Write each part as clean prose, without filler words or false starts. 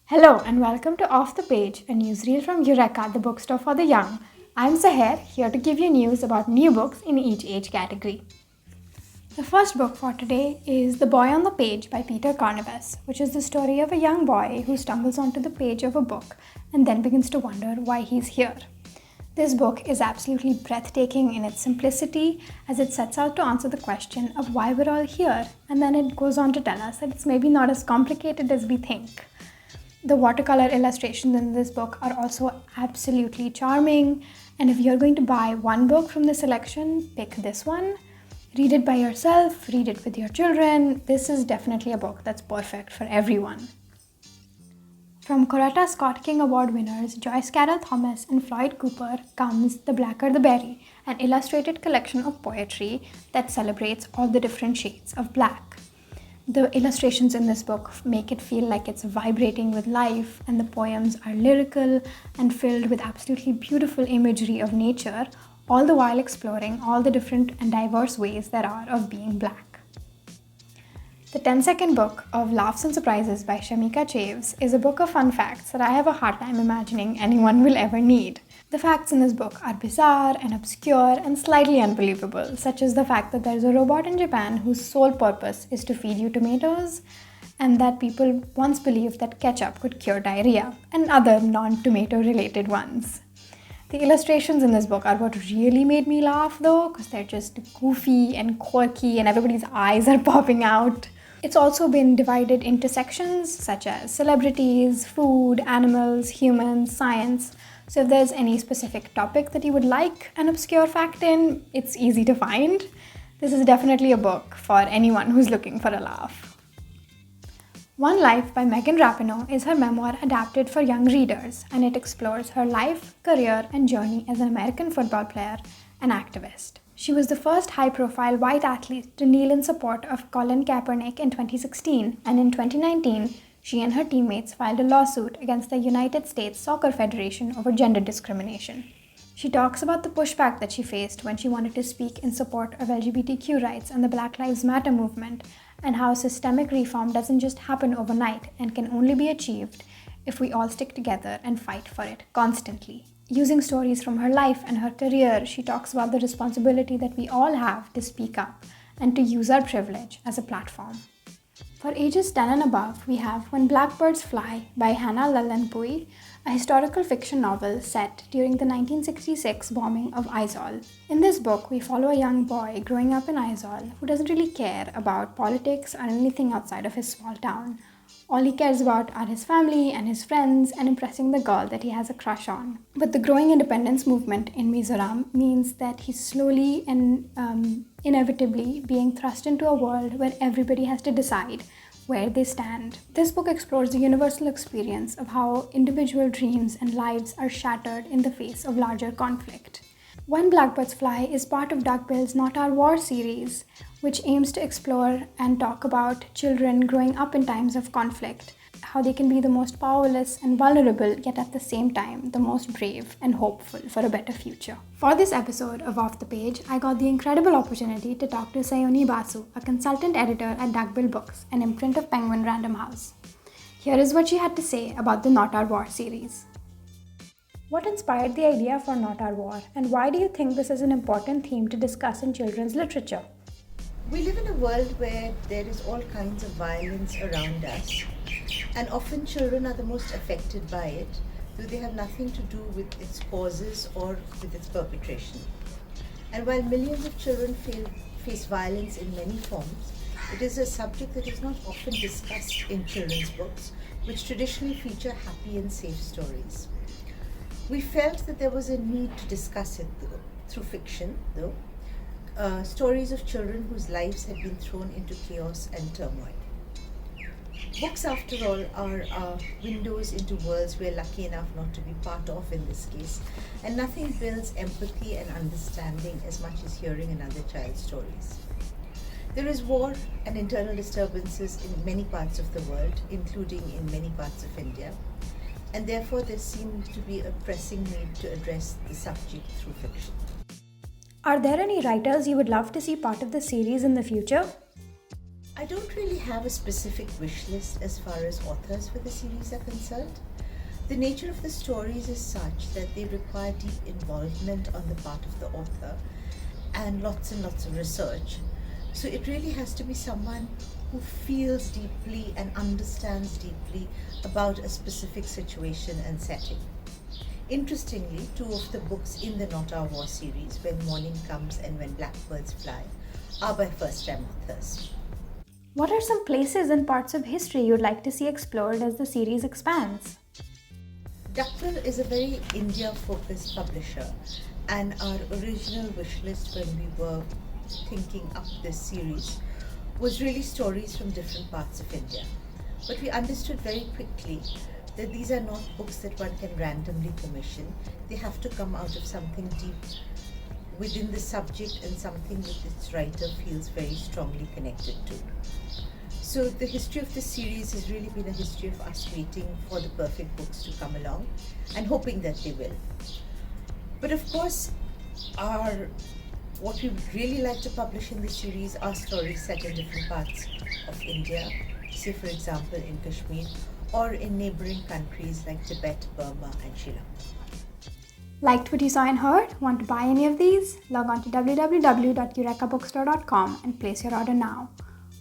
Hello and welcome to Off the Page, a newsreel from Eureka, the bookstore for the young. I'm Sahar, here to give you news about new books in each age category. The first book for today is The Boy on the Page by Peter Carnevas, which is the story of a young boy who stumbles onto the page of a book and then begins to wonder why he's here. This book is absolutely breathtaking in its simplicity as it sets out to answer the question of why we're all here, and then it goes on to tell us that it's maybe not as complicated as we think. The watercolor illustrations in this book are also absolutely charming, and if you're going to buy one book from the selection, pick this one. Read it by yourself, read it with your children. This is definitely a book that's perfect for everyone. From Coretta Scott King Award winners Joyce Carol Thomas and Floyd Cooper comes The Blacker the Berry, an illustrated collection of poetry that celebrates all the different shades of black. The illustrations in this book make it feel like it's vibrating with life, and the poems are lyrical and filled with absolutely beautiful imagery of nature, all the while exploring all the different and diverse ways there are of being black. The 10-second book of Laughs and Surprises by Shamika Chaves is a book of fun facts that I have a hard time imagining anyone will ever need. The facts in this book are bizarre and obscure and slightly unbelievable, such as the fact that there's a robot in Japan whose sole purpose is to feed you tomatoes, and that people once believed that ketchup could cure diarrhea, and other non-tomato related ones. The illustrations in this book are what really made me laugh though, because they're just goofy and quirky and everybody's eyes are popping out. It's also been divided into sections such as celebrities, food, animals, humans, science. So if there's any specific topic that you would like an obscure fact in, it's easy to find. This is definitely a book for anyone who's looking for a laugh. One Life by Megan Rapinoe is her memoir adapted for young readers, and it explores her life, career, and journey as an American football player and activist. She was the first high-profile white athlete to kneel in support of Colin Kaepernick in 2016, and in 2019, she and her teammates filed a lawsuit against the United States Soccer Federation over gender discrimination. She talks about the pushback that she faced when she wanted to speak in support of LGBTQ rights and the Black Lives Matter movement, and how systemic reform doesn't just happen overnight and can only be achieved if we all stick together and fight for it constantly. Using stories from her life and her career, she talks about the responsibility that we all have to speak up and to use our privilege as a platform. For ages 10 and above, we have When Blackbirds Fly by Hannah Lallanpui, a historical fiction novel set during the 1966 bombing of Aizawl. In this book, we follow a young boy growing up in Aizawl who doesn't really care about politics or anything outside of his small town. All he cares about are his family and his friends and impressing the girl that he has a crush on. But the growing independence movement in Mizoram means that he's slowly and inevitably being thrust into a world where everybody has to decide where they stand. This book explores the universal experience of how individual dreams and lives are shattered in the face of larger conflict. When Blackbirds Fly is part of Duckbill's Not Our War series, which aims to explore and talk about children growing up in times of conflict, how they can be the most powerless and vulnerable, yet at the same time the most brave and hopeful for a better future. For this episode of Off the Page, I got the incredible opportunity to talk to Sayoni Basu, a consultant editor at Duckbill Books, an imprint of Penguin Random House. Here is what she had to say about the Not Our War series. What inspired the idea for Not Our War, and why do you think this is an important theme to discuss in children's literature? We live in a world where there is all kinds of violence around us, and often children are the most affected by it, though they have nothing to do with its causes or with its perpetration. And while millions of children face violence in many forms, it is a subject that is not often discussed in children's books, which traditionally feature happy and safe stories. We felt that there was a need to discuss it through fiction, stories of children whose lives had been thrown into chaos and turmoil. Books, after all, are windows into worlds we're lucky enough not to be part of in this case, and nothing builds empathy and understanding as much as hearing another child's stories. There is war and internal disturbances in many parts of the world, including in many parts of India, and therefore there seemed to be a pressing need to address the subject through fiction. Are there any writers you would love to see part of the series in the future? I don't really have a specific wish list as far as authors for the series are concerned. The nature of the stories is such that they require deep involvement on the part of the author and lots of research. So it really has to be someone who feels deeply and understands deeply about a specific situation and setting. Interestingly, two of the books in the Not Our War series, When Morning Comes and When Blackbirds Fly, are by first-time authors. What are some places and parts of history you'd like to see explored as the series expands? Duckbill is a very India-focused publisher, and our original wish list when we were thinking up this series was really stories from different parts of India. But we understood very quickly that these are not books that one can randomly commission. They have to come out of something deep within the subject and something that its writer feels very strongly connected to. So the history of this series has really been a history of us waiting for the perfect books to come along and hoping that they will. But of course, what we would really like to publish in this series are stories set in different parts of India, say for example in Kashmir, or in neighboring countries like Tibet, Burma and Sri Lanka. Liked what you saw and heard? Want to buy any of these? Log on to www.eurekabookstore.com and place your order now.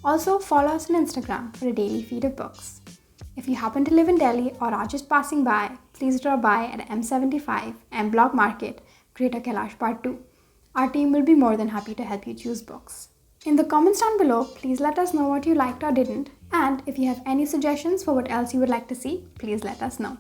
Also, follow us on Instagram for a daily feed of books. If you happen to live in Delhi or are just passing by, please drop by at M75 M Block Market, Greater Kailash Part 2. Our team will be more than happy to help you choose books. In the comments down below, please let us know what you liked or didn't, and if you have any suggestions for what else you would like to see, please let us know.